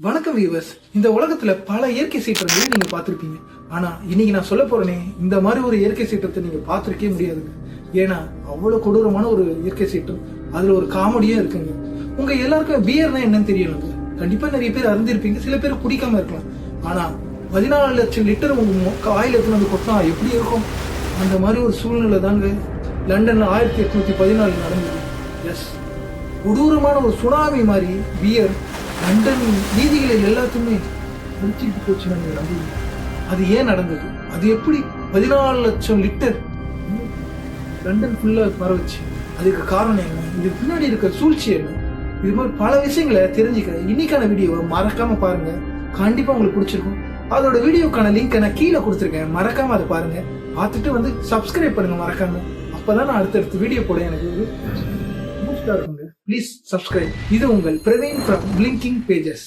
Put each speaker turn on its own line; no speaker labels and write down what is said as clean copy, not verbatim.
வணக்கம் வியூவர்ஸ். இந்த உலகத்துல பல இயற்கை சீற்றங்களை நீங்க பார்த்திருப்பீங்க. ஆனா இன்னைக்கு நான் சொல்ல போறேனே, இந்த மாதிரி ஒரு இயற்கை சீற்றத்தை நீங்க பார்த்திருக்கவே முடியாதுங்க. ஏன்னா அவ்வளவு கொடூரமான ஒரு இயற்கை சீற்றம், அதுல ஒரு காமெடியும் இருக்குங்க. உங்க எல்லாருக்கும் பியர்னா என்னன்னு தெரியணுங்க. கண்டிப்பா நிறைய பேர் அறிந்திருப்பீங்க, சில பேர் குடிக்காம இருக்கலாம். ஆனா 14 லட்சம் லிட்டர் உங்க ஆயில் எடுத்துன்னு வந்து கொட்டினா எப்படி இருக்கும்? அந்த மாதிரி ஒரு சூழ்நிலை தாங்க லண்டன்ல 1814 நடந்தது. எஸ், கொடூரமான ஒரு சுனாமி மாதிரி பியர் லண்டன் வீதிகளில் எல்லாத்தையுமே முடிச்சுட்டு போச்சு. நீங்க நம்புவீங்க? அது ஏன் நடந்தது? அது எப்படி 14 லட்சம் லிட்டர் லண்டன் ஃபுல்லா பரவச்சு? அதுக்கு காரணம் என்ன? இதுக்கு பின்னாடி இருக்க சூழ்ச்சி என்ன? இது மாதிரி பல விஷயங்களை தெரிஞ்சுக்க இன்னைக்கான வீடியோவை மறக்காம பாருங்க. கண்டிப்பா உங்களுக்கு பிடிச்சிருக்கும். அதோட வீடியோக்கான லிங்க் நான் கீழே கொடுத்துருக்கேன், மறக்காம அதை பாருங்க. பார்த்துட்டு வந்து சப்ஸ்கிரைப் பண்ணுங்க மறக்காம. அப்பதான் நான் அடுத்தடுத்த வீடியோ போட எனக்கு ஒரு பூஸ்டா இருக்குங்க. Please subscribe. இது உங்கள் பிரவீன் ஃப்ரம் பிளிங்கிங் பேஜஸ்.